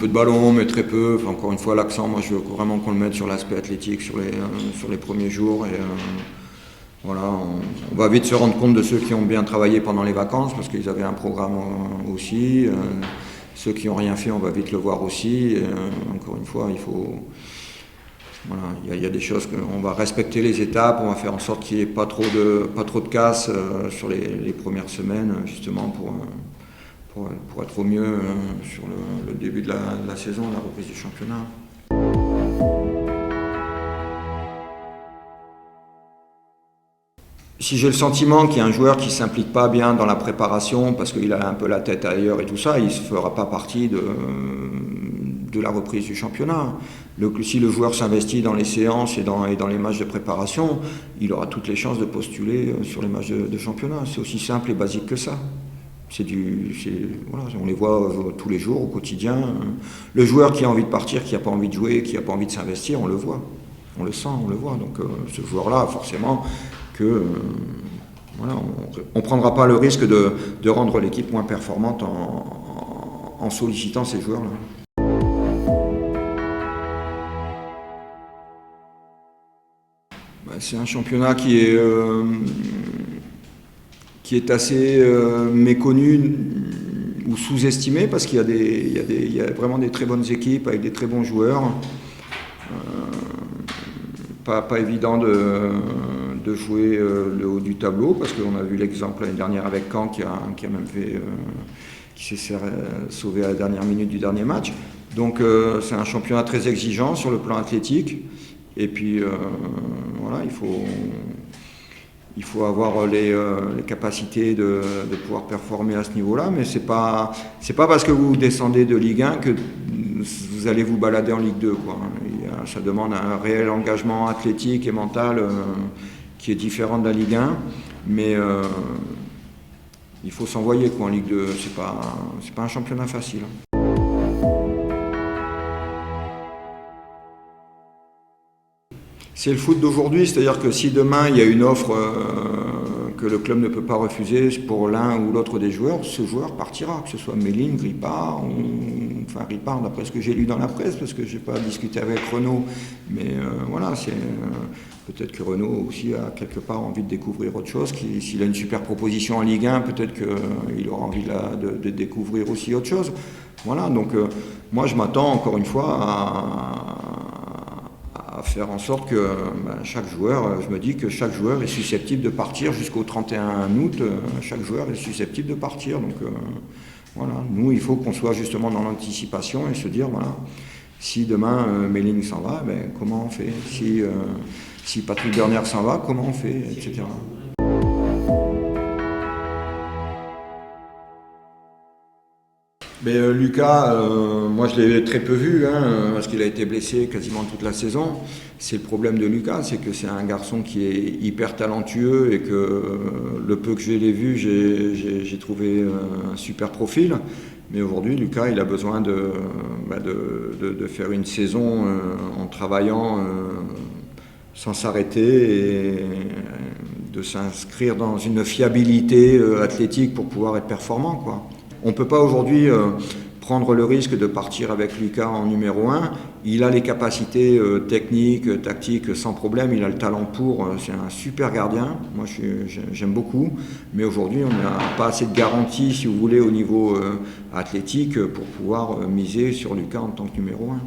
de ballon, mais très peu. Enfin, encore une fois, l'accent, moi je veux vraiment qu'on le mette sur l'aspect athlétique sur les premiers jours. Et voilà, on va vite se rendre compte de ceux qui ont bien travaillé pendant les vacances, parce qu'ils avaient un programme aussi. Ceux qui n'ont rien fait, on va vite le voir aussi. Et, encore une fois, il faut... Voilà, il y a des choses qu'on va respecter les étapes, on va faire en sorte qu'il n'y ait pas trop de casse sur les premières semaines, justement pour être au mieux sur le début de la saison, la reprise du championnat. Si j'ai le sentiment qu'il y a un joueur qui ne s'implique pas bien dans la préparation parce qu'il a un peu la tête ailleurs et tout ça, il ne fera pas partie de la reprise du championnat. Si le joueur s'investit dans les séances et dans les matchs de préparation, il aura toutes les chances de postuler sur les matchs de championnat. C'est aussi simple et basique que ça. Voilà, on les voit tous les jours, au quotidien. Le joueur qui a envie de partir, qui n'a pas envie de jouer, qui n'a pas envie de s'investir, on le voit. On le sent, on le voit. Donc ce joueur-là, forcément, voilà, on ne prendra pas le risque de rendre l'équipe moins performante en sollicitant ces joueurs-là. C'est un championnat qui est assez méconnu ou sous-estimé parce qu'il y a vraiment des très bonnes équipes avec des très bons joueurs. Pas évident de jouer le haut du tableau parce qu'on a vu l'exemple l'année dernière avec Caen qui a même fait qui s'est sauvé à la dernière minute du dernier match. Donc c'est un championnat très exigeant sur le plan athlétique. Et puis voilà, il faut avoir les capacités de pouvoir performer à ce niveau-là, mais c'est pas parce que vous descendez de Ligue 1 que vous allez vous balader en Ligue 2, quoi. Ça demande un réel engagement athlétique et mental qui est différent de la Ligue 1, mais il faut s'envoyer, quoi, en Ligue 2. C'est pas un championnat facile. C'est le foot d'aujourd'hui, c'est-à-dire que si demain il y a une offre que le club ne peut pas refuser pour l'un ou l'autre des joueurs, ce joueur partira, que ce soit Méline, Ripard, enfin Ripard d'après ce que j'ai lu dans la presse, parce que je n'ai pas discuté avec Renaud, mais voilà, peut-être que Renaud aussi a quelque part envie de découvrir autre chose, s'il a une super proposition en Ligue 1, peut-être qu'il aura envie de découvrir aussi autre chose. Voilà, donc moi je m'attends encore une fois à faire en sorte que chaque joueur, je me dis que chaque joueur est susceptible de partir jusqu'au 31 août, chaque joueur est susceptible de partir. Donc voilà, nous il faut qu'on soit justement dans l'anticipation et se dire voilà, si demain Méline s'en va, comment on fait, si Patrick Berner s'en va, comment on fait, etc. Mais Lucas, moi je l'ai très peu vu, parce qu'il a été blessé quasiment toute la saison. C'est le problème de Lucas, c'est que c'est un garçon qui est hyper talentueux et que le peu que je l'ai vu, j'ai trouvé un super profil. Mais aujourd'hui, Lucas, il a besoin de faire une saison en travaillant sans s'arrêter et de s'inscrire dans une fiabilité athlétique pour pouvoir être performant, quoi. On ne peut pas aujourd'hui prendre le risque de partir avec Lucas en numéro 1. Il a les capacités techniques, tactiques sans problème, il a le talent pour, c'est un super gardien, moi j'aime beaucoup, mais aujourd'hui on n'a pas assez de garantie, si vous voulez, au niveau athlétique pour pouvoir miser sur Lucas en tant que numéro 1.